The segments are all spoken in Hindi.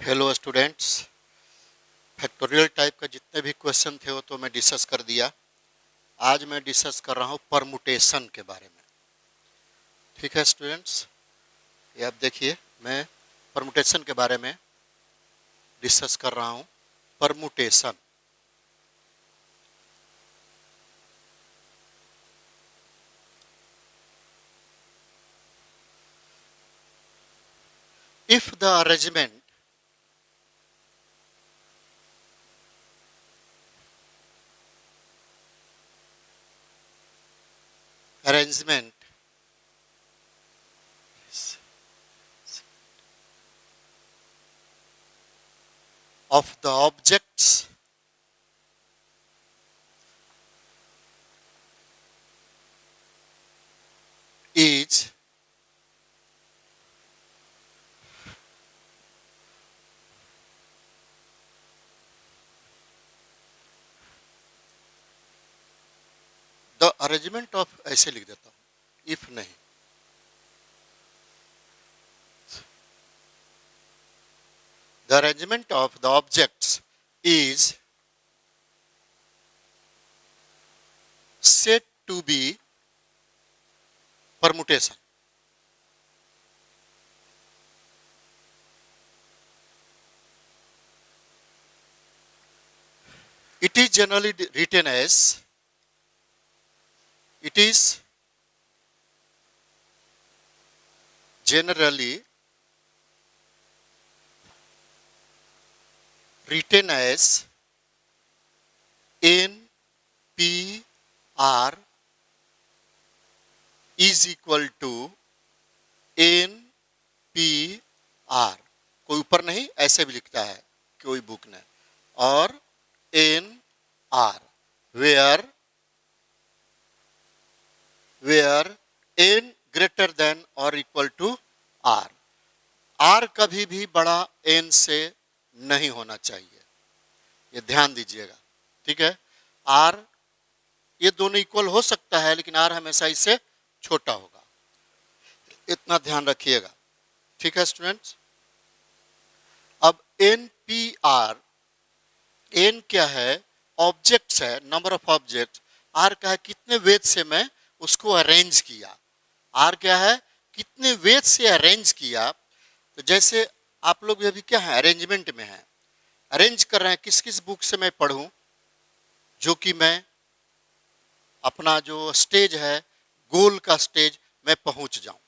Hello students. फैक्टोरियल टाइप का जितने भी क्वेश्चन थे वो तो मैं डिस्कस कर दिया। आज मैं डिस्कस कर रहा हूँ परमुटेशन के बारे में। ठीक है स्टूडेंट्स, ये आप देखिए, मैं परमुटेशन के बारे में डिस्कस कर रहा हूँ। Permutation, if the arrangement of the objects is the arrangement of, ऐसे लिख देता हूँ, if नहीं, the arrangement of the objects is said to be permutation. It is generally written as, it is generally written as NPR is equal to NPR, कोई ऊपर नहीं, ऐसे भी लिखता है कोई बुक ने, और NR where N greater than or equal to R. R कभी भी बड़ा N से नहीं होना चाहिए, ये ध्यान दीजिएगा। ठीक है, R ये दोनों इक्वल हो सकता है लेकिन R हमेशा इससे छोटा होगा, इतना ध्यान रखिएगा। ठीक है स्टूडेंट्स, अब NPR, N क्या है, ऑब्जेक्ट्स है, नंबर ऑफ ऑब्जेक्ट। R क्या है, कितने वेट से मैं उसको अरेंज किया। R क्या है, कितने वेट से अरेंज किया। तो जैसे आप लोग अभी क्या है, अरेंजमेंट में है, अरेंज कर रहे हैं, किस किस बुक से मैं पढ़ूं जो कि मैं अपना जो स्टेज है, गोल का स्टेज, मैं पहुंच जाऊं।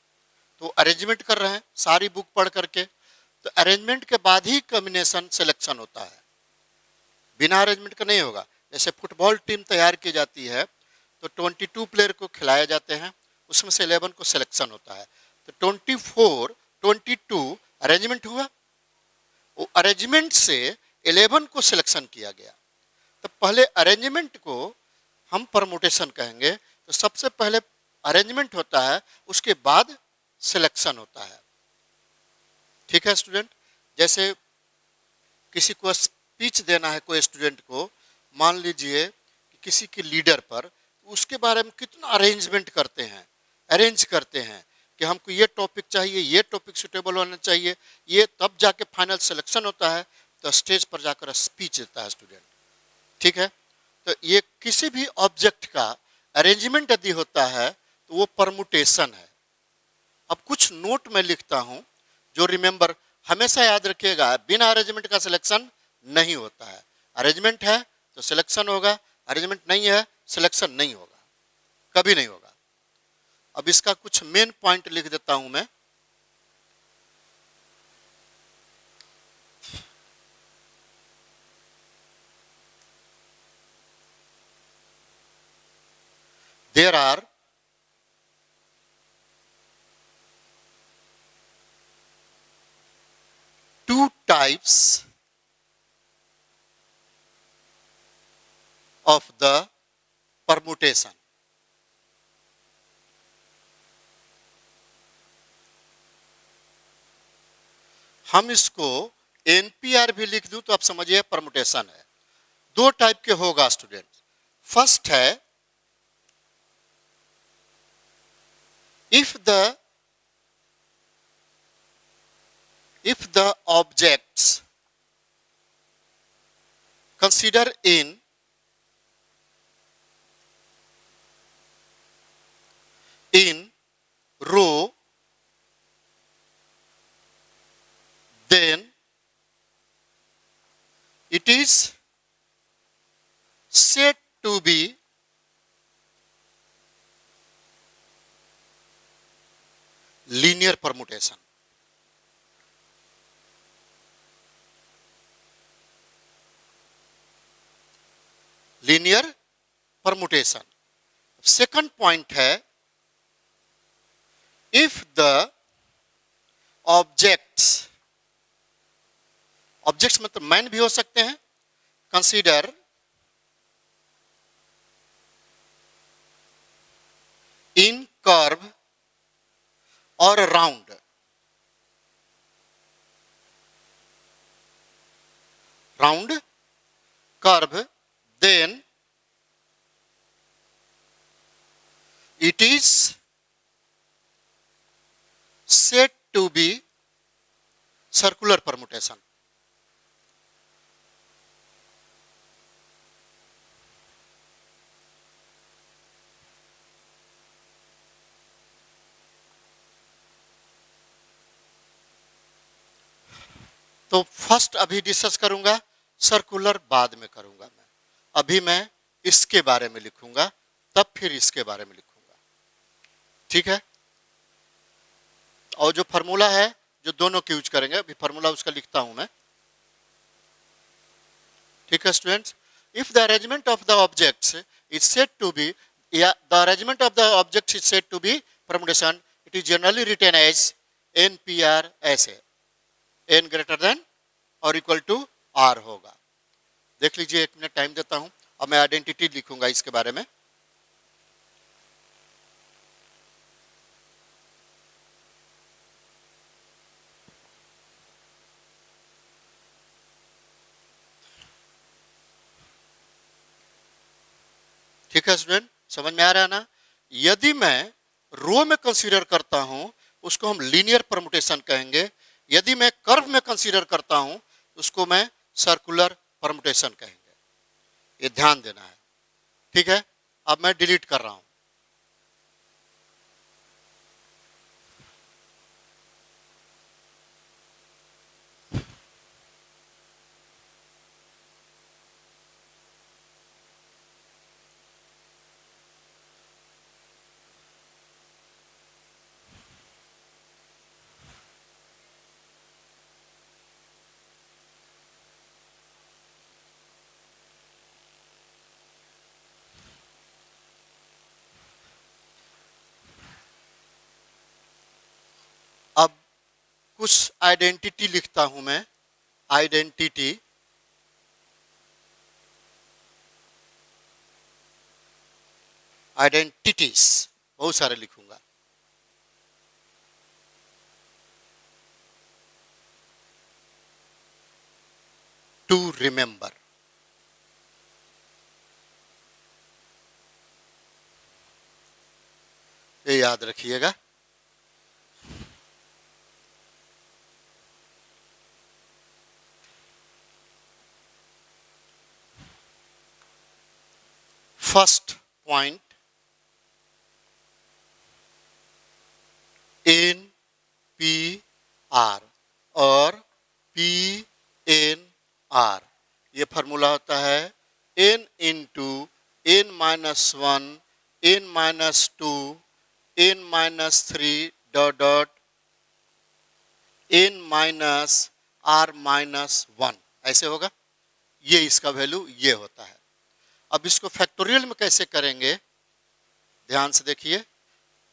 तो अरेंजमेंट कर रहे हैं सारी बुक पढ़ करके। तो अरेंजमेंट के बाद ही कॉम्बिनेशन सिलेक्शन होता है, बिना अरेंजमेंट का नहीं होगा। जैसे फुटबॉल टीम तैयार की जाती है तो 22 प्लेयर को खिलाए जाते हैं, उसमें से 11 को सिलेक्शन होता है। तो 24, 22 अरेंजमेंट हुआ, वो अरेंजमेंट से 11 को सिलेक्शन किया गया। तो पहले अरेंजमेंट को हम परमुटेशन कहेंगे। तो सबसे पहले अरेंजमेंट होता है, उसके बाद सिलेक्शन होता है। ठीक है स्टूडेंट, जैसे किसी को स्पीच देना है कोई स्टूडेंट को, मान लीजिए किसी के लीडर पर, उसके बारे में कितना अरेंजमेंट करते हैं, अरेंज करते हैं कि हमको ये टॉपिक चाहिए, ये टॉपिक सुटेबल होना चाहिए, ये तब जाके फाइनल सिलेक्शन होता है। तो स्टेज पर जाकर स्पीच देता है स्टूडेंट। ठीक है, तो ये किसी भी ऑब्जेक्ट का अरेंजमेंट यदि होता है तो वो परमुटेशन है। अब कुछ नोट में लिखता हूं जो रिमेंबर, हमेशा याद रखिएगा, बिना अरेंजमेंट का सिलेक्शन नहीं होता है। अरेंजमेंट है तो सिलेक्शन होगा, अरेंजमेंट नहीं है सिलेक्शन नहीं होगा, कभी नहीं होगा। अब इसका कुछ मेन पॉइंट लिख देता हूं मैं। There are two types of the permutation. हम इसको NPR भी लिख दूं तो आप समझिए परमुटेशन है। दो टाइप के होगा स्टूडेंट। फर्स्ट है, if the objects consider in row, then it is said to be linear permutation. Linear permutation. Second point है, if the objects मतलब मैन भी हो सकते हैं, कंसीडर इन कर्व और round, curve, then it is said to be circular permutation. तो फर्स्ट अभी डिस्कस करूंगा, सर्कुलर बाद में करूंगा मैं। अभी मैं इसके बारे में लिखूंगा, तब फिर इसके बारे में लिखूंगा, ठीक है। और जो फार्मूला है जो दोनों के यूज करेंगे, अभी फार्मूला उसका लिखता हूं मैं, ठीक है students. If the arrangement of the objects is said to be, the arrangement of the objects is said to be permutation, it is generally written as NPR ऐसे, n ग्रेटर देन और इक्वल टू R होगा। देख लीजिए, एक मिनट टाइम देता हूं, अब मैं आइडेंटिटी लिखूंगा इसके बारे में। ठीक है स्टूडेंट, समझ में आ रहा है ना। यदि मैं रो में कंसीडर करता हूं, उसको हम लीनियर परमुटेशन कहेंगे। यदि मैं कर्व में कंसीडर करता हूं, उसको मैं सर्कुलर परमुटेशन कहेंगे। ये ध्यान देना है, ठीक है। अब मैं डिलीट कर रहा हूं। अब कुछ आइडेंटिटी लिखता हूं मैं, आइडेंटिटीज, बहुत सारे लिखूंगा। टू रिमेंबर, ये याद रखिएगा। फर्स्ट पॉइंट, NPR और PNR, ये फार्मूला होता है n into n-1, n-2, n-3 dot n-R-1, ऐसे होगा। ये इसका वैल्यू ये होता है। अब इसको फैक्टोरियल में कैसे करेंगे, ध्यान से देखिए।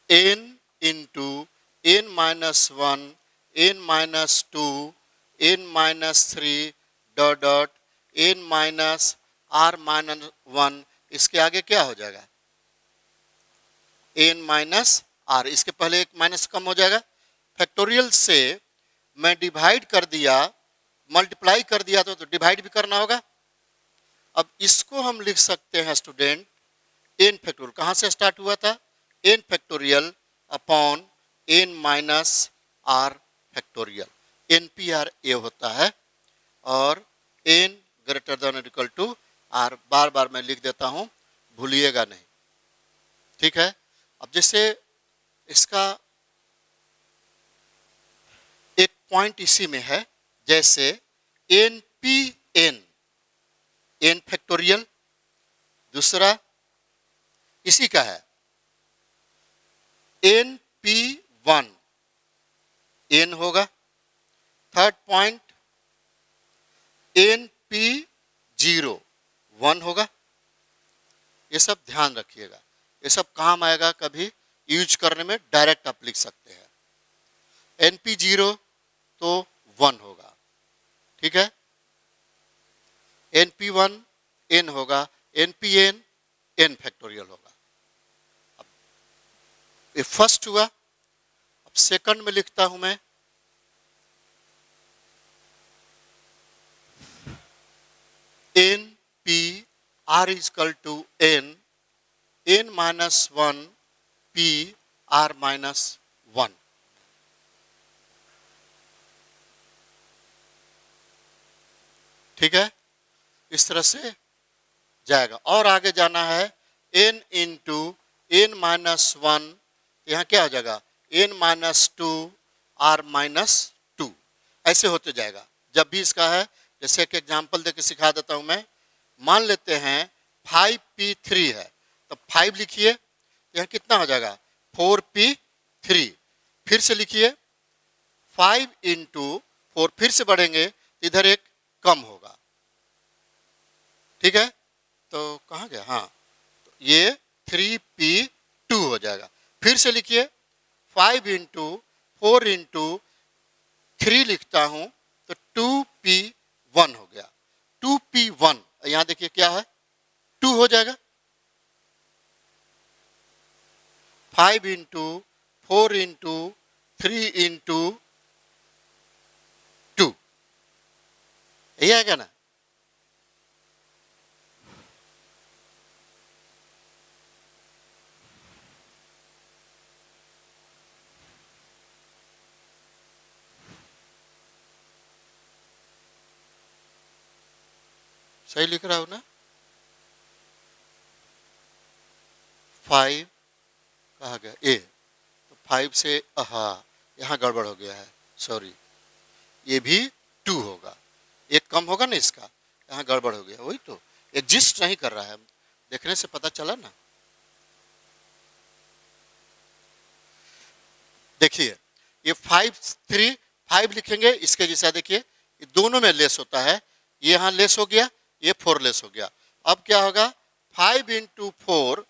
n into n-1, n-2, n-3 dot n-R-1, इसके आगे क्या हो जाएगा, n-R, इसके पहले एक माइनस कम हो जाएगा। फैक्टोरियल से मैं डिवाइड कर दिया, मल्टीप्लाई कर दिया तो डिवाइड भी करना होगा। अब इसको हम लिख सकते हैं स्टूडेंट, n फैक्टोरियल, कहां से स्टार्ट हुआ था, n factorial upon n-R factorial. NPR ये होता है और n ग्रेटर देन और इक्वल टू आर। बार बार मैं लिख देता हूं, भूलिएगा नहीं, ठीक है। अब जैसे इसका एक पॉइंट इसी में है, जैसे n p n, n factorial, दूसरा इसी का है एन पी वन, एन होगा। Third point n p zero, one होगा। ये सब ध्यान रखिएगा, ये सब काम आएगा, कभी यूज करने में डायरेक्ट आप लिख सकते हैं। एन पी जीरो तो वन होगा, ठीक है। एन पी वन एन होगा, n p n n factorial होगा। अब ये फर्स्ट हुआ। अब सेकंड में लिखता हूं मैं n P r is equal to n, n minus one p are minus one. ठीक है, इस तरह से जाएगा। और आगे जाना है n into n minus one, यहाँ क्या हो जाएगा n minus two r minus two, ऐसे होते जाएगा। जब भी इसका है, जैसे एक एग्जाम्पल देके सिखा देता हूं मैं। मान लेते हैं 5p3 है, तो 5 लिखिए, यहाँ कितना हो जाएगा 4p3। फिर से लिखिए 5 इंटू 4, फिर से बढ़ेंगे, इधर एक कम होगा, ठीक है। तो कहाँ गया, हाँ, तो ये 3p2 हो जाएगा। फिर से लिखिए 5 इंटू 4 इंटू 3 लिखता हूं तो 2p1 हो गया। 2p1 यहां देखिए क्या है 2 हो जाएगा। 5 इंटू 4 इंटू 3 इंटू 2, यही आएगा ना। सही लिख रहा हूं ना। 5 कहा गया ए, तो 5 से यहाँ गड़बड़ हो गया है, सॉरी, ये भी 2 होगा, एक कम होगा ना इसका, यहाँ गड़बड़ हो गया। वही तो एग्जिस्ट नहीं कर रहा है, देखने से पता चला ना। देखिए ये 5 लिखेंगे, इसके जैसा देखिए ये दोनों में लेस होता है, ये यहाँ लेस हो गया, ये 4 लेस हो गया। अब क्या होगा 5 इंटू 4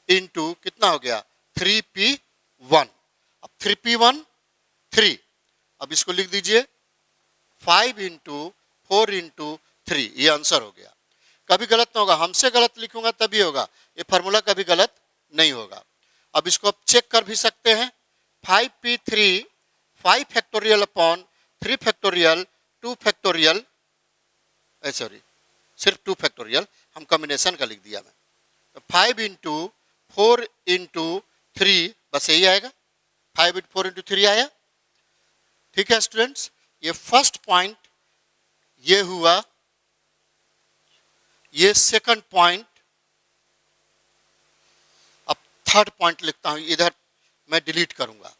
इंटू कितना हो गया 3p1। अब 3p1 3, अब इसको लिख दीजिए 5 इंटू 4 इंटू 3, ये आंसर हो गया। कभी गलत ना होगा, हमसे गलत लिखूंगा तभी होगा, ये फार्मूला कभी गलत नहीं होगा। अब इसको आप चेक कर भी सकते हैं, 5p3 5 factorial upon 3 factorial 2 factorial, sorry सिर्फ 2 फैक्टोरियल, हम कॉम्बिनेशन का लिख दिया मैं। तो 5 इंटू 4 इंटू 3, बस यही आएगा, 5 इंटू 4 इंटू 3 आया। ठीक है स्टूडेंट्स, ये फर्स्ट पॉइंट ये हुआ। ये सेकंड पॉइंट। अब थर्ड पॉइंट लिखता हूं, इधर मैं डिलीट करूंगा।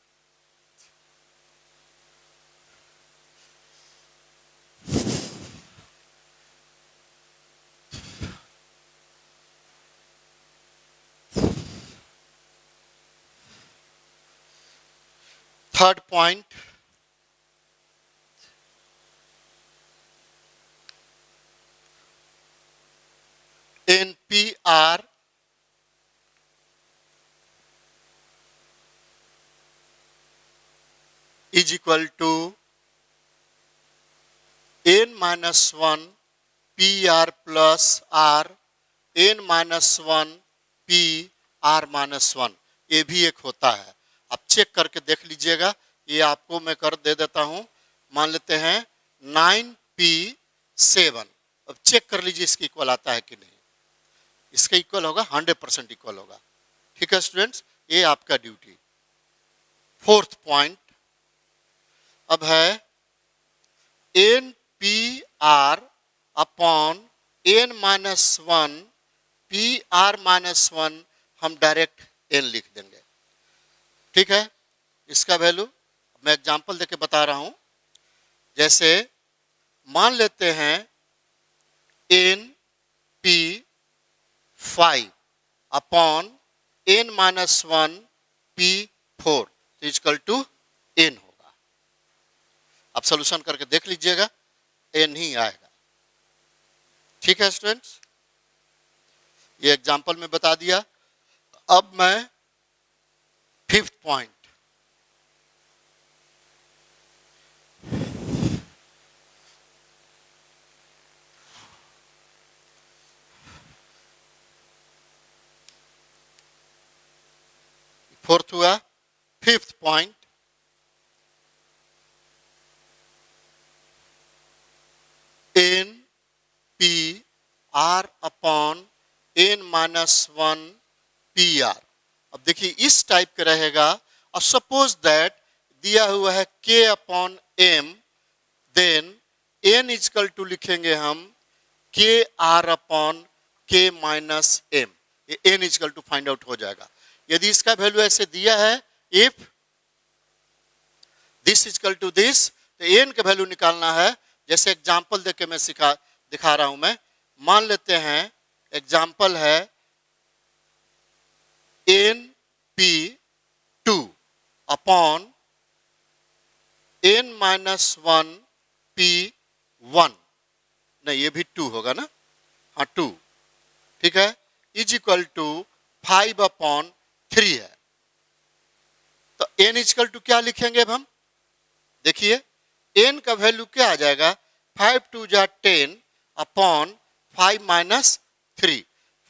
Third point NPR is equal to n minus 1 PR plus R, n minus 1 PR minus 1, ये भी एक होता है। आप चेक करके देख लीजिएगा, ये आपको मैं कर दे देता हूं। मान लेते हैं 9p7, अब चेक कर लीजिए इसके इक्वल आता है कि नहीं। इसका इक्वल होगा, 100% इक्वल होगा। ठीक है स्टूडेंट्स, ये आपका ड्यूटी। फोर्थ पॉइंट अब है NPR upon n minus one p are minus one, हम डायरेक्ट n लिख देंगे। ठीक है, इसका वैल्यू मैं एग्जांपल देके बता रहा हूं। जैसे मान लेते हैं n p 5 upon n minus one p 4 equal to n होगा। आप सोल्यूशन करके देख लीजिएगा, n ही आएगा। ठीक है स्टूडेंट्स, ये एग्जांपल में बता दिया। अब मैं फिफ्थ पॉइंट, फोर्थ हुआ, fifth point, n p r upon n minus one p are. अब देखिए इस टाइप का रहेगा। और सपोज दैट दिया हुआ है k upon m, then n is equal to लिखेंगे हम k r upon k minus m। ये n is equal to find out हो जाएगा। यदि इसका वैल्यू ऐसे दिया है, if this is equal to this, तो n का वैल्यू निकालना है। जैसे एग्जांपल देके मैं दिखा रहा हूं। मैं मान लेते हैं एग्जांपल है n p 2 upon n minus one p 1, नहीं ये भी 2 होगा ना, हाँ 2, ठीक है, इज इक्वल टू 5 अपॉन 3 है। तो n इक्वल टू क्या लिखेंगे अब हम, देखिए n का वैल्यू क्या आ जाएगा, 5 2 जा 10 अपॉन 5 माइनस 3,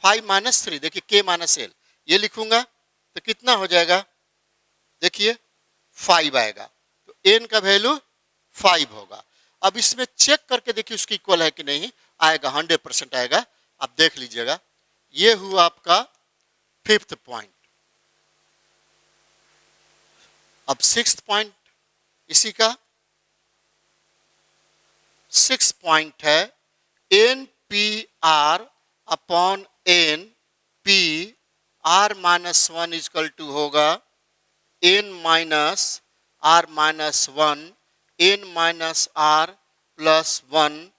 5 माइनस 3, देखिए k माइनस l, ये लिखूंगा तो कितना हो जाएगा, देखिए 5 आएगा। तो n का वैल्यू 5 होगा। अब इसमें चेक करके देखिए उसकी इक्वल है कि नहीं, आएगा, 100% आएगा। आप देख लीजिएगा। ये हुआ आपका फिफ्थ पॉइंट। अब सिक्स्थ पॉइंट, इसी का सिक्स पॉइंट है N P R upon N P R minus one equal to two N minus R minus one, N minus R plus one.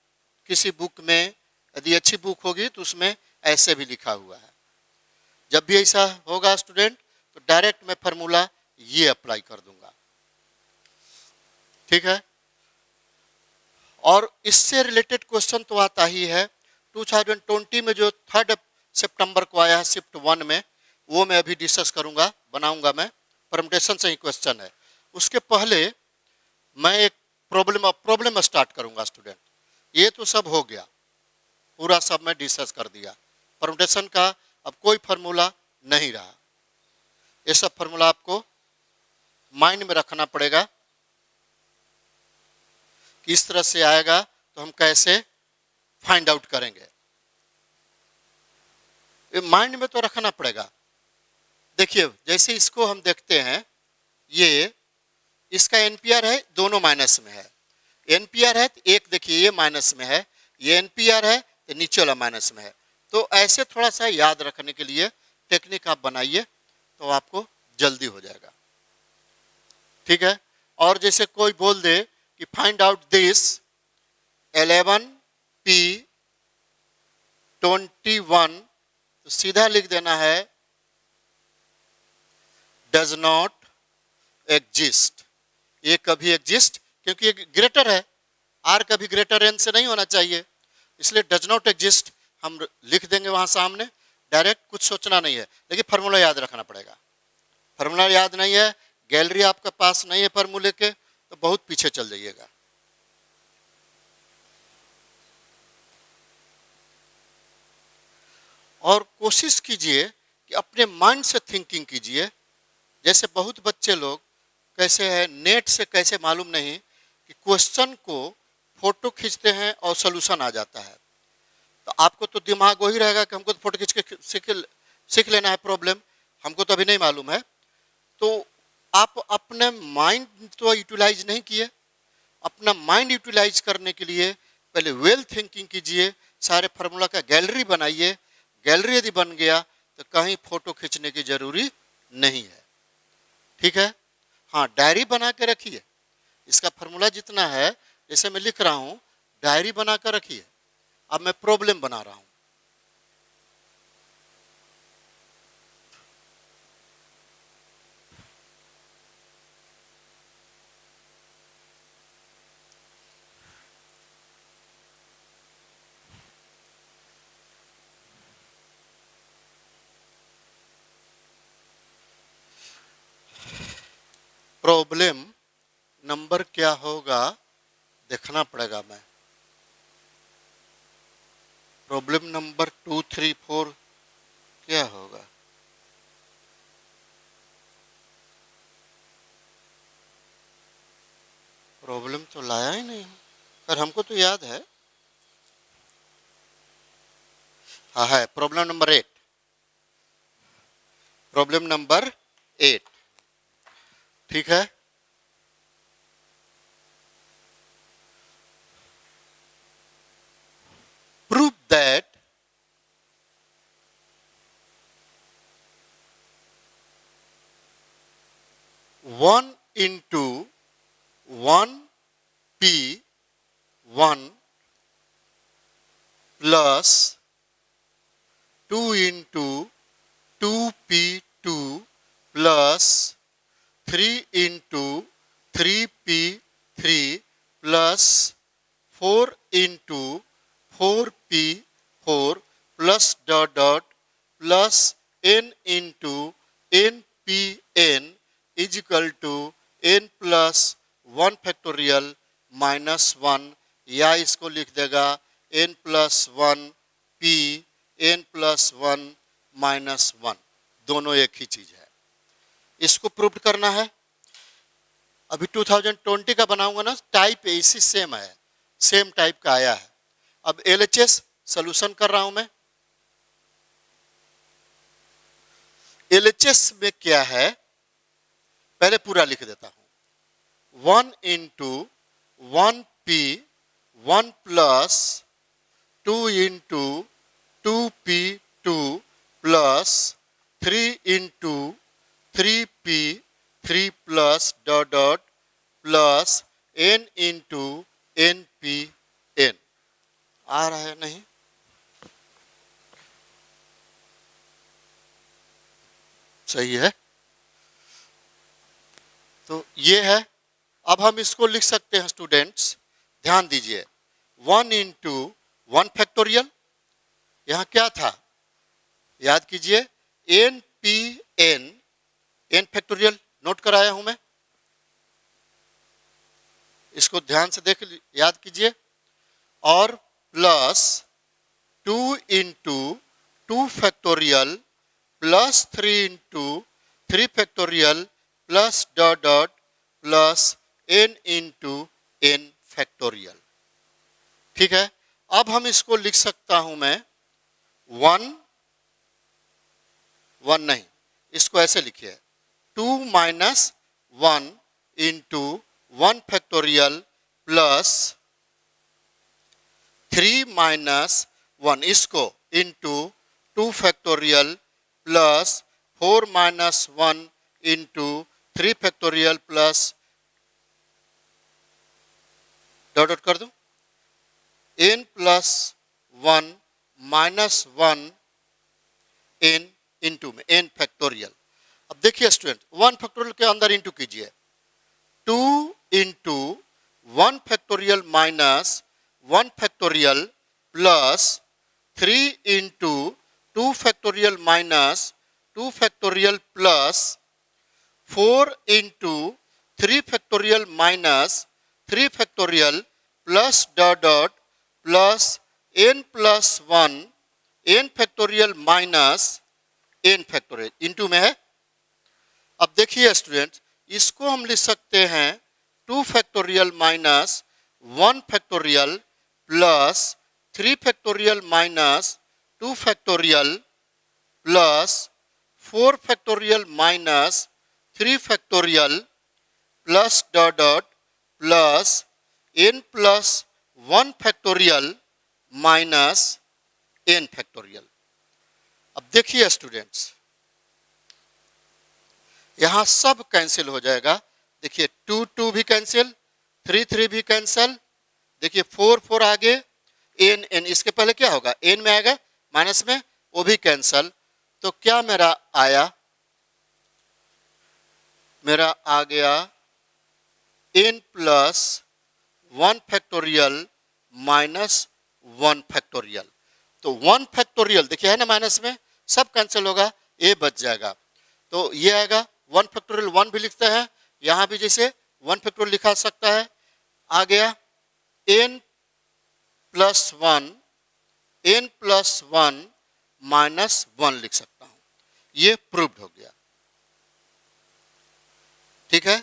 किसी बुक में यदि अच्छी बुक होगी तो उसमें ऐसे भी लिखा हुआ है। जब भी ऐसा होगा स्टूडेंट, तो डायरेक्ट मैं फॉर्मूला ये अप्लाई कर दूंगा। ठीक है, और इससे रिलेटेड क्वेश्चन तो आता ही है। 2020 में जो 3 सितंबर को आया है शिफ्ट 1 में, वो मैं अभी डिस्कस करूंगा, बनाऊंगा मैं। परम्यूटेशन से ही क्वेश्चन है। उसके पहले मैं एक प्रॉब्लम स्टार्ट करूंगा स्टूडेंट। ये तो सब हो गया, पूरा सब मैं डिस्कस कर दिया। परम्यूटेशन का अब कोई फार्मूला नहीं रहा। ये सब फार्मूला आपको माइंड में रखना पड़ेगा कि इस तरह से आएगा तो हम कैसे फाइंड आउट करेंगे। ये माइंड में तो रखना पड़ेगा। देखिए जैसे इसको हम देखते हैं, ये इसका एनपीआर है, दोनों माइनस में है। एनपीआर है तो एक देखिए ये माइनस में है, ये एनपीआर है तो नीचे वाला माइनस में है। तो ऐसे थोड़ा सा याद रखने के लिए टेक्निक आप बनाइए तो आपको जल्दी हो जाएगा। ठीक है, और जैसे कोई बोल दे कि फाइंड आउट दिस 11p21, तो सीधा लिख देना है डज नॉट एग्जिस्ट। ये कभी एग्जिस्ट, क्योंकि ये ग्रेटर है, आर कभी ग्रेटर एन से नहीं होना चाहिए, इसलिए डज नॉट एग्जिस्ट हम लिख देंगे वहां सामने। डायरेक्ट कुछ सोचना नहीं है, लेकिन फार्मूला याद रखना पड़ेगा। फार्मूला याद नहीं है, गैलरी आपके पास नहीं है फार्मूले के, तो बहुत पीछे चल जाइएगा। और कोशिश कीजिए कि अपने माइंड से थिंकिंग कीजिए। जैसे बहुत बच्चे लोग कैसे है, नेट से कैसे मालूम नहीं कि क्वेश्चन को फोटो खींचते हैं और सॉल्यूशन आ जाता है। तो आपको तो दिमाग वही रहेगा कि हमको तो फोटो खींच के सीख लेना है प्रॉब्लम, हमको तो अभी नहीं मालूम है। तो आप अपने माइंड तो यूटिलाइज नहीं किए। अपना माइंड यूटिलाइज करने के लिए पहले वेल थिंकिंग कीजिए, सारे फार्मूला का गैलरी बनाइए। गैलरी यदि बन गया तो कहीं फोटो खींचने की जरूरी नहीं है, ठीक है। हाँ, डायरी बना के रखिए, इसका फार्मूला जितना है जैसे मैं लिख रहा हूं, डायरी बना कर रखिए। अब मैं प्रॉब्लम बना रहा हूं। प्रॉब्लम नंबर क्या होगा देखना पड़ेगा। मैं प्रॉब्लम नंबर 2, 3, 4 क्या होगा? प्रॉब्लम तो लाया ही नहीं, पर हमको तो याद है। हाँ है, प्रॉब्लम नंबर 8। प्रॉब्लम नंबर 8, ठीक है। Prove that one into 1p1 plus 2 into 2p2 plus 3 into 3p3 plus 4 into 4p4 plus dot dot plus n into npn is equal to n plus 1 factorial minus 1, या इसको लिख देगा n plus 1 p n plus 1 minus 1, दोनों एक ही चीज है। इसको प्रूव करना है। अभी 2020 का बनाऊंगा ना, टाइप इसी सेम है, सेम टाइप का आया है। अब LHS सॉल्यूशन कर रहा हूं मैं। LHS में क्या है पहले पूरा लिख देता हूं। 1 into 1p1 plus 2 into 2p2 plus 3 into 3p3 plus dot dot plus n into npn। आ रहा है नहीं? सही है। तो ये है। अब हम इसको लिख सकते हैं स्टूडेंट्स, ध्यान दीजिए। 1 इंटू 1 फैक्टोरियल, यहां क्या था याद कीजिए, npn, n फैक्टोरियल नोट कराया हूं मैं, इसको ध्यान से देख याद कीजिए। और plus 2 into 2 factorial plus 3 into 3 factorial plus dot dot plus n into n factorial, ठीक है। अब हम इसको लिख सकता हूं मैं 1 नहीं, इसको ऐसे लिखिए 2 minus 1 into 1 factorial plus 3 minus 1, इसको into 2 factorial plus 4 minus 1 into 3 factorial plus dot dot कर दूं n plus 1 minus 1 n into में n फैक्टोरियल। अब देखिए स्टूडेंट, 1 फैक्टोरियल के अंदर इंटू कीजिए, 2 into 1 factorial minus 1 factorial plus 3 into 2 factorial minus 2 factorial plus 4 into 3 factorial minus 3 factorial plus dot dot plus n plus 1 n factorial minus n factorial into में है। अब देखिए स्टूडेंट, इसको हम लिख सकते हैं 2 factorial minus 1 factorial plus 3 factorial minus 2 factorial plus 4 factorial minus 3 factorial plus dot dot plus n plus 1 factorial minus n factorial. अब देखिए स्टूडेंट्स, यहां सब कैंसिल हो जाएगा। देखिए 2 2 भी कैंसिल, 3 3 भी कैंसिल, देखिए 4 4 आगे, n n इसके पहले क्या होगा, n में आएगा माइनस में, वो भी कैंसिल। तो क्या मेरा आया, मेरा आ गया n plus 1 factorial minus 1 factorial. तो 1 फैक्टोरियल देखिए है ना माइनस में, सब कैंसिल होगा, ये बच जाएगा। तो ये आएगा 1 फैक्टोरियल 1 भी लिखते हैं, यहां भी जैसे 1 फैक्टोरियल लिखा सकता है। आ गया n plus 1, n plus 1 minus 1 लिख सकता हूं। ये प्रूव्ड हो गया, ठीक है।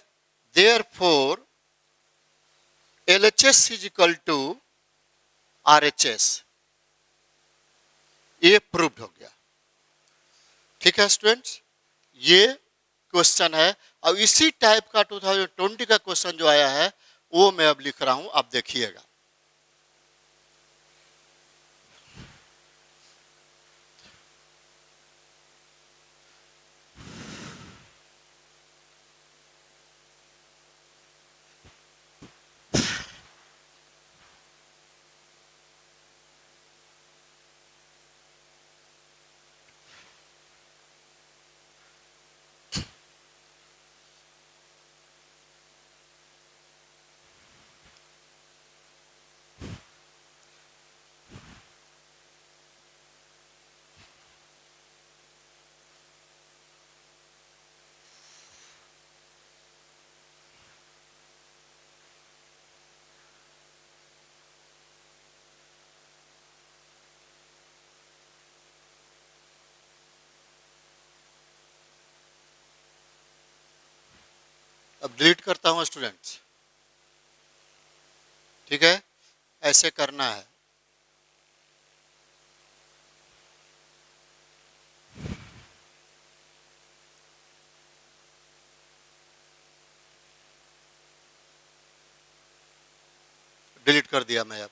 Therefore LHS is equal to RHS, ये प्रूव्ड हो गया, ठीक है स्टूडेंट्स। ये क्वेश्चन है। अब इसी टाइप का 2020 का क्वेश्चन जो आया है वो मैं अब लिख रहा हूं, आप देखिएगा। अब डिलीट करता हूं स्टूडेंट्स, ठीक है, ऐसे करना है। डिलीट कर दिया मैं। अब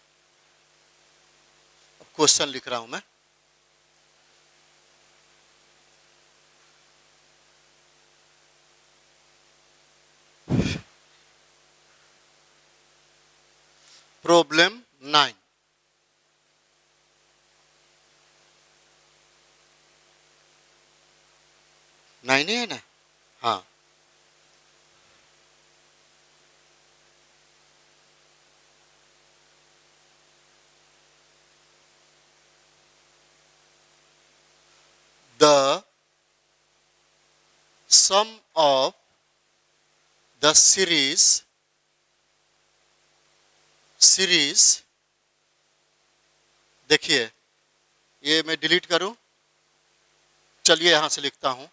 क्वेश्चन लिख रहा हूं मैं। प्रॉब्लम 9, नाइन ही है ना, हाँ। The sum of the series देखिए, ये मैं डिलीट करूं, चलिए यहां से लिखता हूं।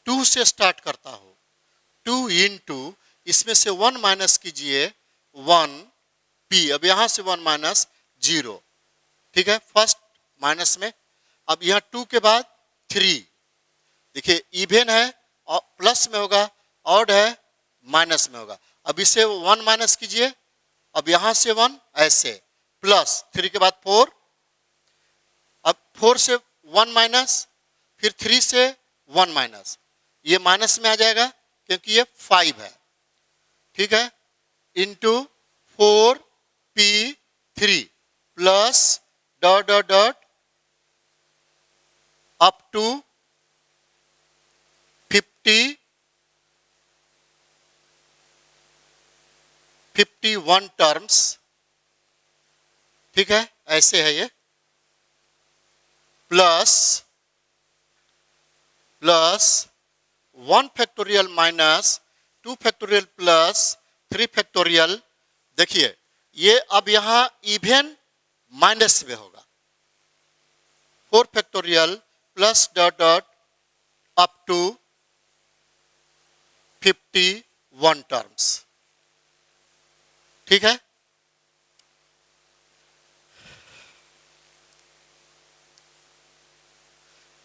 2 से स्टार्ट करता हूं, 2 इंटू, इसमें से 1 माइनस कीजिए, 1 p, अब यहां से 1 माइनस 0, ठीक है, फर्स्ट माइनस में। अब यहां 2 के बाद 3, देखिए इवेन है और प्लस में होगा, ऑड है माइनस में होगा। अब इसे 1 माइनस कीजिए, अब यहां से 1 ऐसे, प्लस 3 के बाद 4, अब 4 से 1 माइनस, फिर 3 से 1 माइनस, ये माइनस में आ जाएगा क्योंकि ये 5 है, ठीक है, into 4p3 plus dot dot dot up to 51 terms, ठीक है, ऐसे है ये, plus 1 factorial minus 2 factorial plus 3 factorial. देखिए ये अब यहां इवेन माइनस में होगा, 4 factorial plus dot dot up to 51 terms, ठीक है।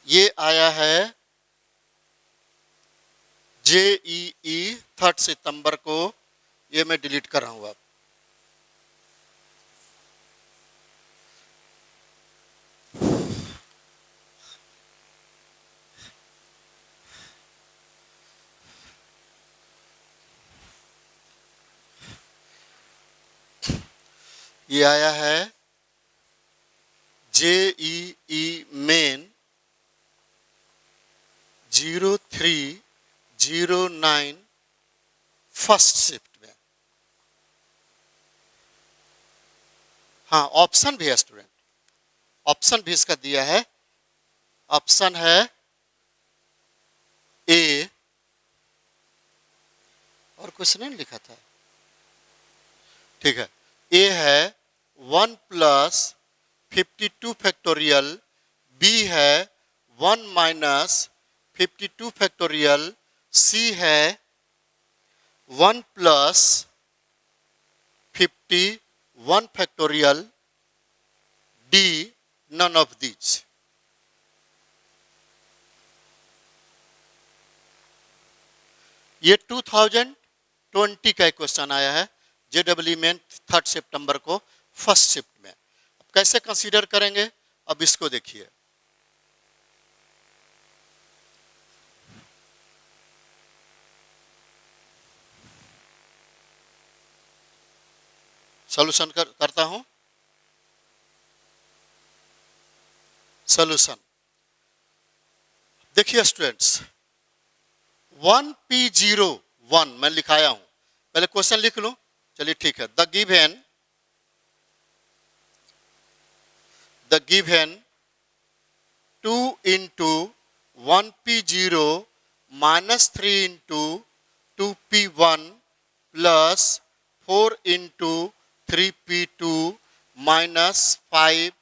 ये आया है JEE 3 सितंबर को, ये मैं डिलीट कर रहा हूं अब। ये आया है JEE मेन 0309 फर्स्ट शिफ्ट में। हाँ, ऑप्शन भी है स्टूडेंट, ऑप्शन भी इसका दिया है। ऑप्शन है ए, और कुछ नहीं लिखा था, ठीक है। ए है 1 प्लस 52 फैक्टोरियल, बी है 1 माइनस 52 फैक्टोरियल, सी है 1 plus 51 factorial, D none of these. ये 2020 का एक क्वेश्चन आया है JEE में 3 सितंबर को फर्स्ट शिफ्ट में। अब कैसे कंसीडर करेंगे, अब इसको देखिए। सॉल्यूशन करता हूं। सॉल्यूशन देखिए स्टूडेंट्स, 1P01 मैं लिखाया हूं, पहले क्वेश्चन लिख लूं, चलिए ठीक है। The given 2 into 1P0 minus 3 into 2P1 plus 4 into 3P2 minus 5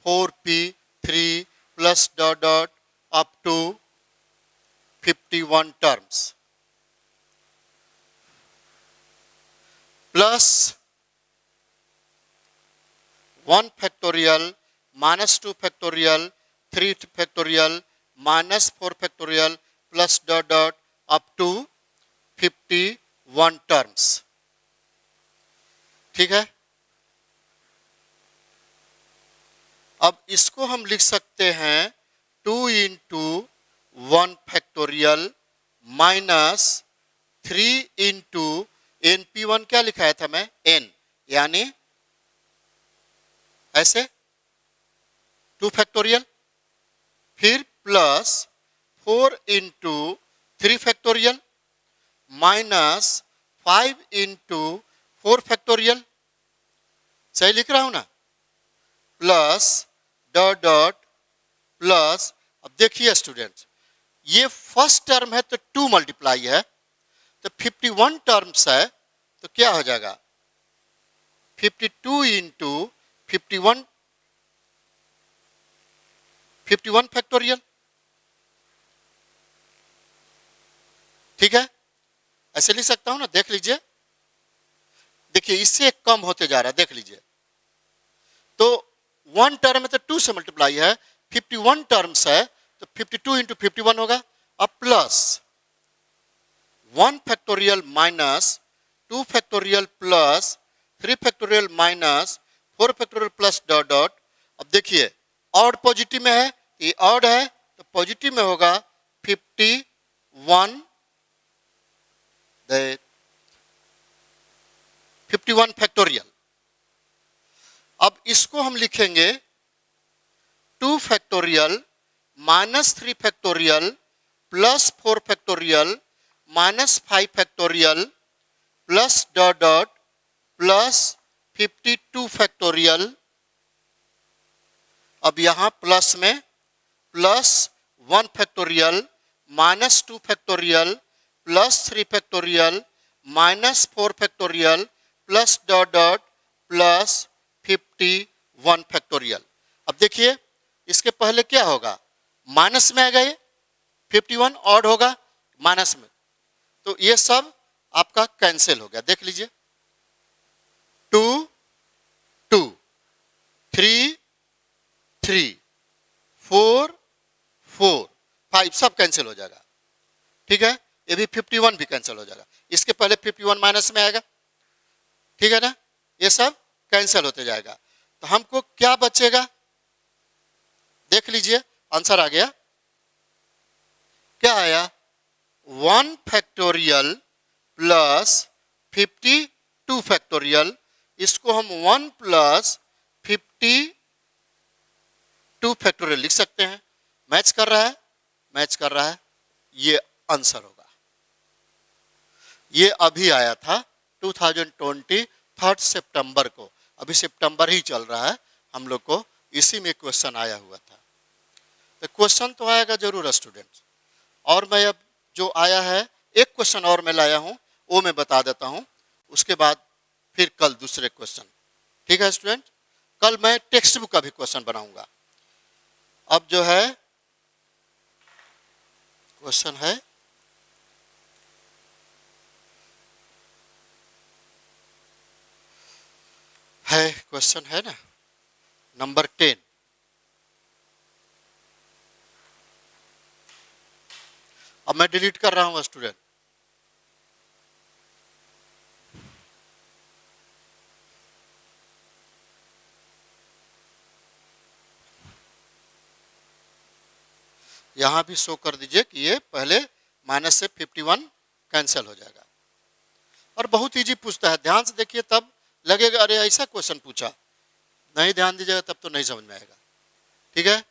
4P3 plus dot dot up to 51 terms plus 1 factorial minus 2 factorial 3 factorial minus 4 factorial plus dot dot up to 51 terms, ठीक है। अब इसको हम लिख सकते हैं 2 into 1 factorial minus 3 into NP1 क्या लिखाया था मैं, n, यानी ऐसे 2 फैक्टोरियल, फिर plus 4 into 3 factorial minus 5 into 4 factorial, सही लिख रहा हूं ना, प्लस डॉट डॉट प्लस। अब देखिए स्टूडेंट्स, ये फर्स्ट टर्म है तो 2 मल्टीप्लाई है, तो 51 टर्म्स है तो क्या हो जाएगा 52 into 51 फैक्टोरियल, ठीक है। ऐसे लिख सकता हूं ना, देख लीजिए, देखिए इससे कम होते जा रहा है, देख लीजिए। तो 1 टर्म है तो 2 से मल्टीप्लाई है, 51 टर्म्स है तो 52 into 51 होगा। अब plus 1 factorial minus 2 factorial plus 3 factorial minus 4 factorial plus dot dot. अब देखिए ऑड पॉजिटिव में है, ये ऑड है तो पॉजिटिव में होगा 51 फैक्टोरियल। अब इसको हम लिखेंगे 2 factorial minus 3 factorial plus 4 factorial minus 5 factorial plus dot dot plus 52 factorial. अब यहां प्लस में plus 1 factorial minus 2 factorial plus 3 factorial minus 4 factorial plus dot dot plus 51 factorial. अब देखिए इसके पहले क्या होगा, माइनस में आएगा, ये 51 ऑड होगा माइनस में, तो ये सब आपका कैंसिल हो गया। देख लीजिए 2 2 3 3 4 4 5 सब कैंसिल हो जाएगा, ठीक है। ये भी 51 भी कैंसिल हो जाएगा, इसके पहले 51 माइनस में आएगा, ठीक है ना, ये सब कैंसिल होते जाएगा। तो हमको क्या बचेगा, देख लीजिए आंसर आ गया, क्या आया 1 फैक्टोरियल प्लस 52 फैक्टोरियल, इसको हम 1 प्लस 52 फैक्टोरियल लिख सकते हैं। मैच कर रहा है, मैच कर रहा है, ये आंसर होगा। ये अभी आया था 2020 3 सितंबर को, अभी सितंबर ही चल रहा है, हम लोग को इसी में क्वेश्चन आया हुआ था। तो क्वेश्चन तो आएगा जरूर स्टूडेंट्स। और मैं अब जो आया है एक क्वेश्चन और मैं लाया हूं, वो मैं बता देता हूं, उसके बाद फिर कल दूसरे क्वेश्चन। ठीक है स्टूडेंट, कल मैं टेक्स्ट बुक का भी क्वेश्चन बनाऊंगा। अब जो है क्वेश्चन है क्वेश्चन है ना नंबर 10। अब मैं डिलीट कर रहा हूं स्टूडेंट। यहां भी शो कर दीजिए कि ये पहले माइनस से 51 कैंसिल हो जाएगा। और बहुत इजी पूछता है, ध्यान से देखिए तब लगेगा अरे ऐसा क्वेश्चन पूछा, नहीं ध्यान दीजिएगा तब तो नहीं समझ में आएगा। ठीक है,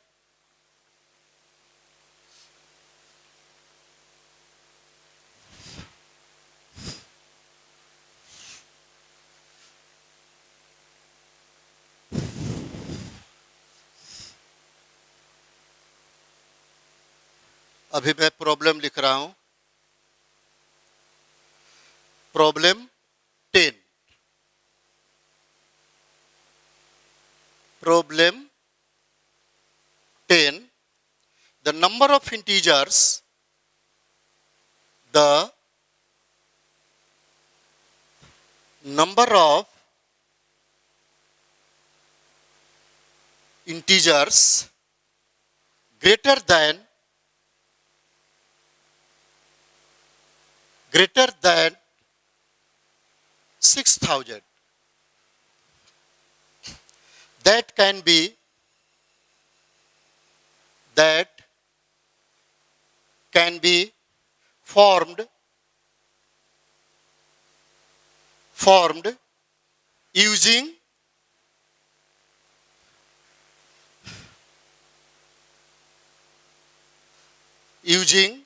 अभी मैं प्रॉब्लम लिख रहा हूं, problem 10। Problem 10, the number of integers, the number of integers greater than 6000 that can be formed using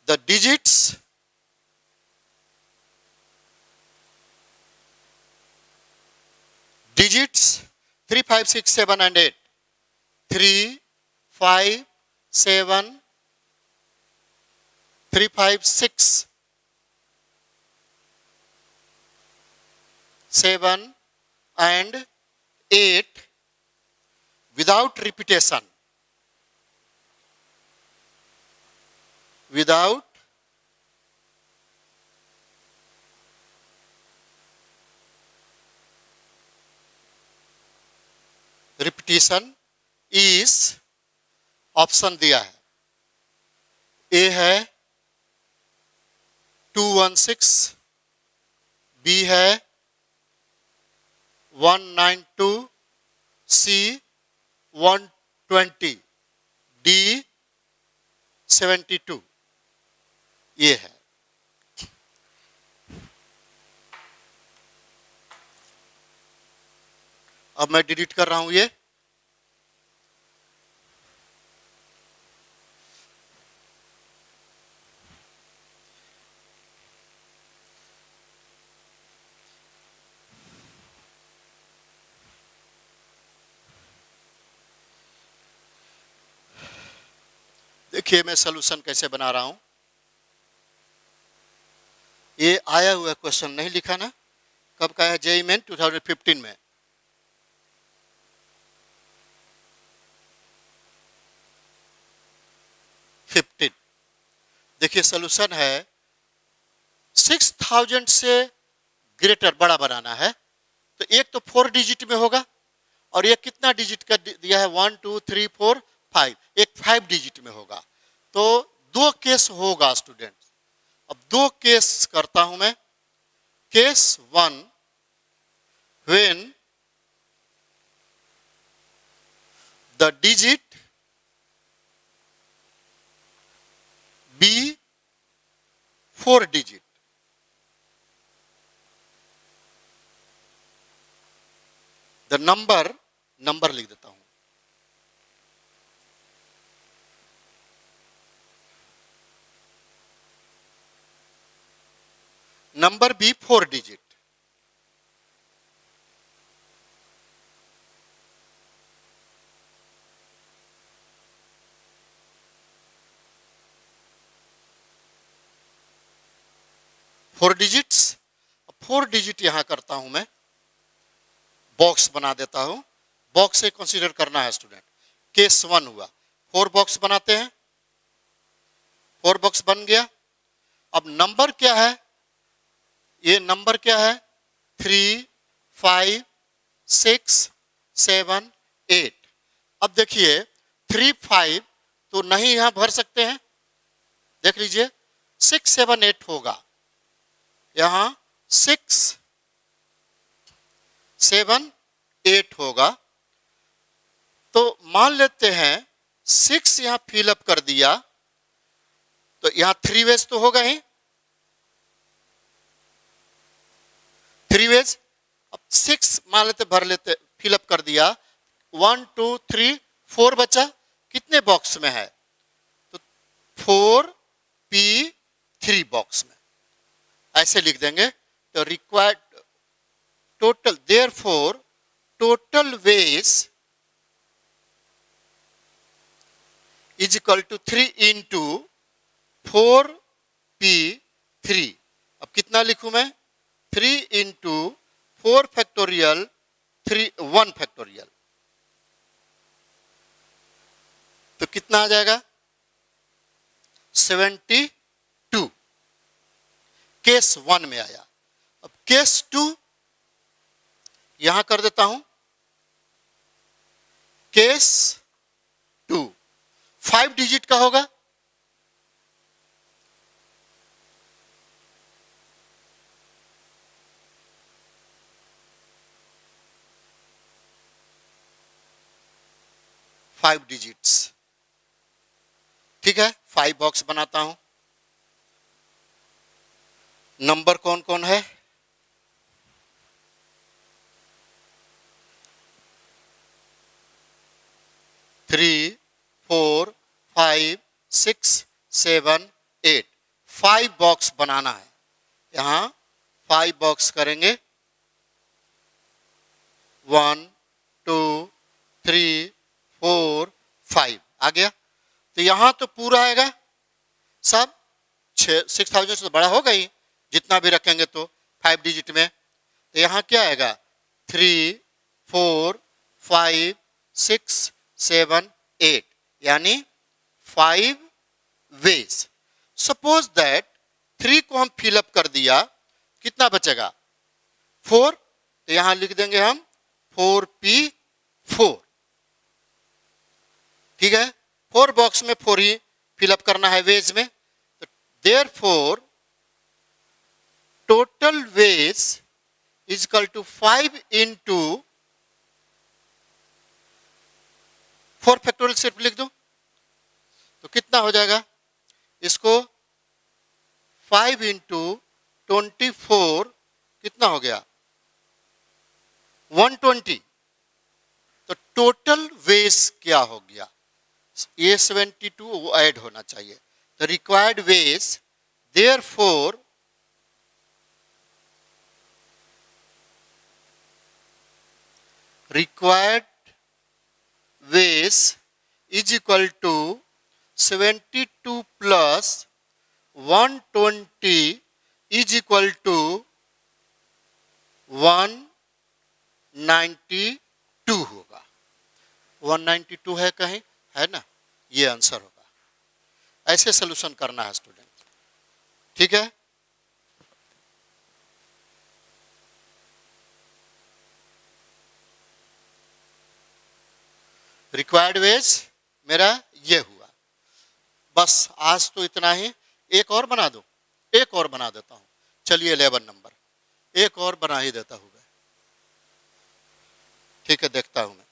the digits 3, 5, 6, 7 and 8, 3, 5, 7, 3, 5, 6, 7 and 8 without repetition, without repetition is option दिया है। ए है 216, बी है 192, सी 120, डी 72, ये है। अब मैं डिलीट कर रहा हूं ये। देखिए मैं सॉल्यूशन कैसे बना रहा हूं। ये आया हुआ क्वेश्चन नहीं लिखा ना, कब का है? जेईई मेन 2015 में। देखिए सॉल्यूशन है 6000 से ग्रेटर बड़ा बनाना है, तो एक तो 4 डिजिट में होगा और एक कितना डिजिट का दिया है 1 2 3 4 5, एक 5 डिजिट में होगा। तो 2 केस होगा स्टूडेंट्स। अब 2 केस करता हूं मैं। Case 1, when the digit be 4 digit, the number लिख देता हूं, number be 4 digit, four digits, 4 digit यहां करता हूं मैं, बॉक्स बना देता हूं, बॉक्स से कंसीडर करना है स्टूडेंट। केस 1 हुआ, 4 बॉक्स बनाते हैं, 4 बॉक्स बन गया। अब नंबर क्या है, ये नंबर क्या है, 3 5 6 7 8। अब देखिए 3 5 तो नहीं यहां भर सकते हैं, देख लीजिए 6 7 8 होगा, यहां 6 7 8 होगा। तो मान लेते हैं 6 यहां फिलअप कर दिया, तो यहां 3 वेज तो होगा ही, 3 वेज। अब 6 मान लेते भर लेते, फिलअप कर दिया, 1 2 3 4 बचा, कितने बॉक्स में है, तो 4p3 बॉक्स में, ऐसे लिख देंगे। तो required total, therefore total ways is equal to 3 into 4p3। अब कितना लिखूं मैं, 3 इंटू 4 फैक्टोरियल 1 फैक्टोरियल, तो कितना आ जाएगा 72। केस 1 में आया। अब केस 2 यहां कर देता हूं, केस 2 5 डिजिट का होगा, फाइव डिजिट्स, ठीक है। 5 बॉक्स बनाता हूं, नंबर कौन कौन है, 3 4 5 6 7 8, 5 बॉक्स बनाना है, यहां 5 बॉक्स करेंगे, 1 2 3 4 5 आ गया। तो यहां तो पूरा आएगा सब, 6000 से तो बड़ा होगा ही, जितना भी रखेंगे तो 5 डिजिट में। तो यहां क्या आएगा, 3 4 5 6 7 8, यानी 5 वेज। सपोज दैट 3 को हम फिलअप कर दिया, कितना बचेगा 4, तो यहां लिख देंगे हम 4p4, ठीक है। 4 बॉक्स में 4 ही फिलअप करना है वेज में, तो therefore total ways is equal to 5 into 4 factorial सिर्फ लिख दो, तो कितना हो जाएगा, इसको 5 इंटू 24 कितना हो गया 120। तो टोटल वेज क्या हो गया, ये 72 वो ऐड होना चाहिए। तो required ways, therefore required ways is equal to 72 plus 120 is equal to 192 होगा। 192 है कहीं, है ना, ये आंसर होगा। ऐसे सॉल्यूशन करना है स्टूडेंट, ठीक है। रिक्वायर्ड वेज मेरा ये हुआ, बस आज तो इतना ही। एक और बना दो, एक और बना देता हूं, चलिए 11 नंबर एक और बना ही देता हूं मैं, ठीक है, देखता हूं मैं,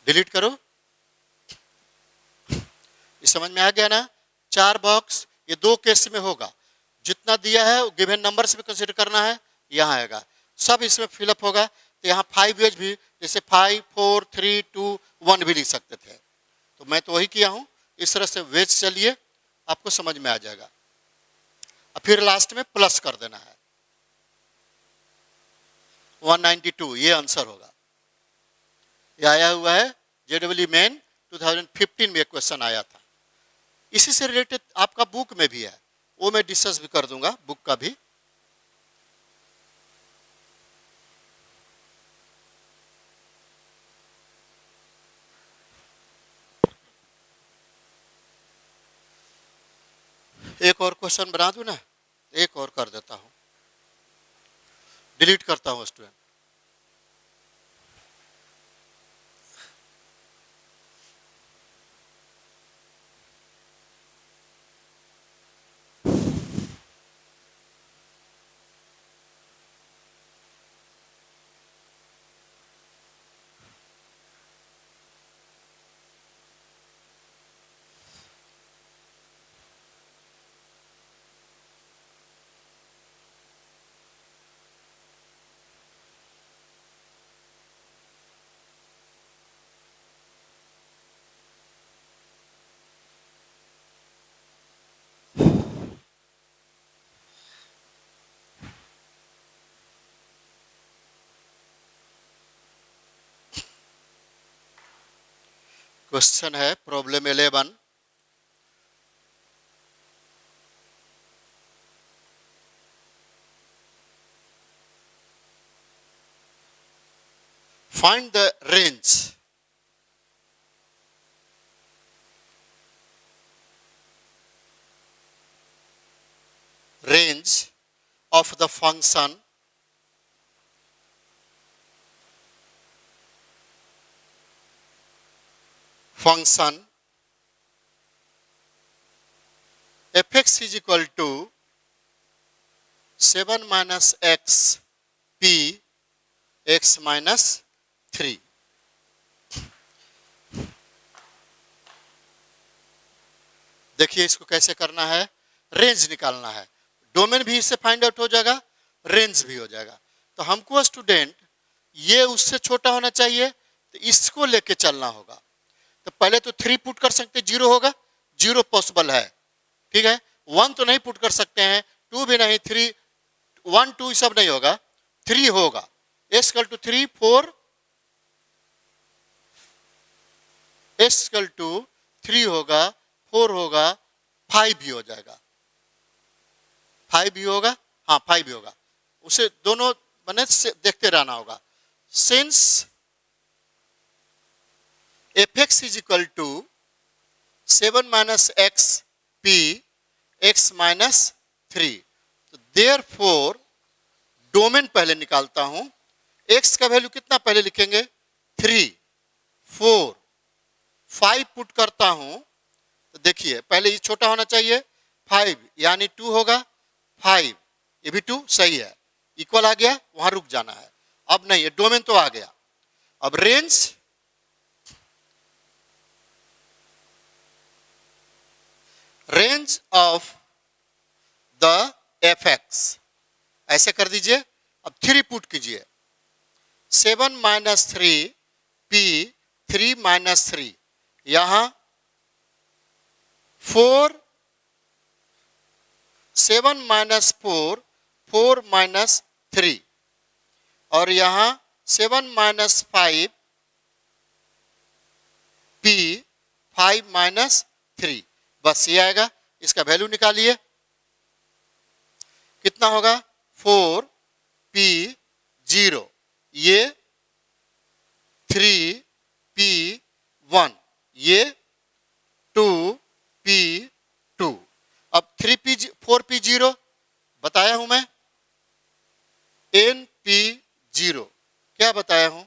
डिलीट करो। ये समझ में आ गया ना, 4 बॉक्स, ये 2 केस में होगा, जितना दिया है गिवन नंबर से भी कंसीडर करना है, यहां आएगा। सब इसमें फिलअप होगा। तो यहाँ 5 वेज भी, जैसे 5 4 3 2 1 भी लिख सकते थे। तो मैं तो वही किया हूँ। इस तरह से वेज चलिए, आपको समझ में आ जाएगा। और फिर लास्ट में प्लस कर देना है। 192 ये आंसर होगा। ये आया हुआ है JEE मेन 2015 में क्वेश्चन आया था। इसी से रिलेटेड आपका बुक में भी है, वो मैं डिस्कस भी कर दूंगा बुक का भी। एक और क्वेश्चन बना दूं ना, एक और कर देता हूं, डिलीट करता हूं स्टूडेंट। क्वेश्चन है problem 11। Find the range of the function fx is equal to 7 minus x p x minus 3। देखिए इसको कैसे करना है, रेंज निकालना है। डोमेन भी इससे फाइंड आउट हो जाएगा, रेंज भी हो जाएगा। तो हमको स्टूडेंट ये उससे छोटा होना चाहिए, तो इसको लेके चलना होगा। तो पहले तो 3 पुट कर सकते, 0 होगा, 0 पॉसिबल है, ठीक है। 1 तो नहीं पुट कर सकते हैं, 2 भी नहीं, 3 1 2 सब नहीं होगा, 3 होगा। s equal to 3 4 s equal to 3 होगा, 4 होगा, 5 भी हो जाएगा, 5 भी होगा, हाँ 5 भी होगा। उसे दोनों बने से देखते रहना होगा। Since fx is equal to 7 minus x p x minus 3, तो therefore डोमेन पहले निकालता हूं। x का वैल्यू कितना पहले लिखेंगे, 3 4 5 पुट करता हूं। तो देखिए पहले ये छोटा होना चाहिए, 5 यानी 2 होगा, 5 ये भी 2 सही है, इक्वल आ गया, वहां रुक जाना है। अब नहीं, ये डोमेन तो आ गया। अब रेंज ऑफ द fx ऐसे कर दीजिए। अब 3 पुट कीजिए, 7 माइनस 3 p 3 माइनस 3, यहां 4 7 माइनस 4 4 माइनस 3, और यहां 7 माइनस 5 p 5 माइनस 3, बस ये आएगा। इसका वैल्यू निकालिए, कितना होगा, 4 p 0, ये 3 p 1, ये 2 p 2। अब 4 p 0 बताया हूं मैं, n p 0 क्या बताया हूं,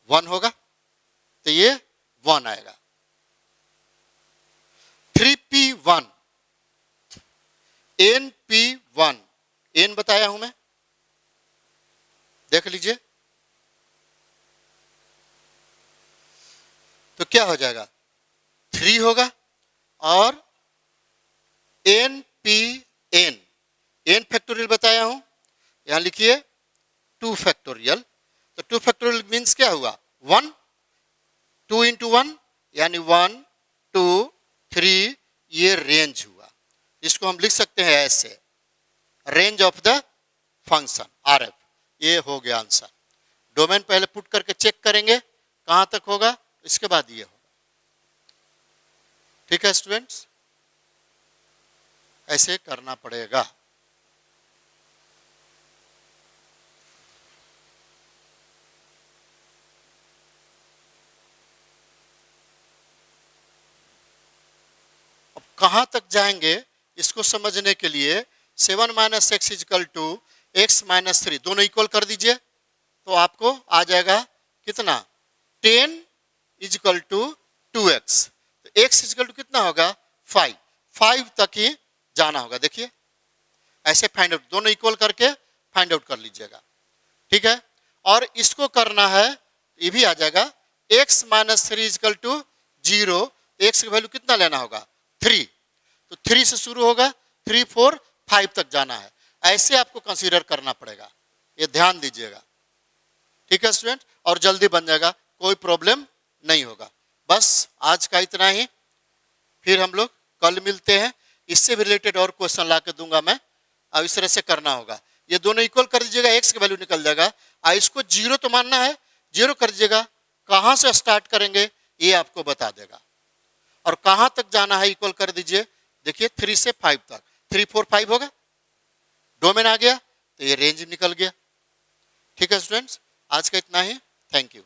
1 होगा, तो ये 1 आएगा। 3p1 np1 n बताया हूं मैं, देख लीजिए। तो क्या हो जाएगा, 3 होगा, और npn n फैक्टोरियल बताया हूं, यहां लिखिए 2 फैक्टोरियल। तो 2 फैक्टोरियल मीन्स क्या हुआ 1, 2 इंटू 1 यानी 1 2 3, ये रेंज हुआ। इसको हम लिख सकते हैं ऐसे, range of the function RF। ये हो गया आंसर। डोमेन पहले पुट करके चेक करेंगे कहां तक होगा, इसके बाद ये होगा। ठीक है स्टूडेंट्स, ऐसे करना पड़ेगा। अब कहां तक जाएंगे इसको समझने के लिए 7 minus x is equal to x minus 3 दोनों इक्वल कर दीजिए, तो आपको आ जाएगा कितना 10 इजकल टू 2x। तो x इजकल टू कितना होगा 5 तक ही जाना होगा। देखिए ऐसे फाइंड आउट, दोनों इक्वल करके फाइंड आउट कर लीजिएगा। ठीक है, और इसको करना है, ये भी आ जाएगा x minus 3 is equal to 0। x की वैल्यू कितना लेना होगा 3, तो 3 से शुरू होगा 3 4 5 तक जाना है। ऐसे आपको कंसीडर करना पड़ेगा, ये ध्यान दीजिएगा। ठीक है स्टूडेंट, और जल्दी बन जाएगा, कोई प्रॉब्लम नहीं होगा। बस आज का इतना ही, फिर हम लोग कल मिलते हैं। इससे भी रिलेटेड और क्वेश्चन ला के दूंगा मैं। अब इस तरह से करना होगा, ये दोनों इक्वल कर दीजिएगा, एक्स की वैल्यू निकल जाएगा। इसको 0 तो मानना है, 0 कर दीजिएगा। कहां से स्टार्ट करेंगे ये आपको बता देगा, और कहां तक जाना है इक्वल कर दीजिए। देखिए 3 से 5 तक, 3 4 5 होगा, डोमेन आ गया तो ये रेंज निकल गया। ठीक है स्टूडेंट्स, आज का इतना ही, थैंक यू।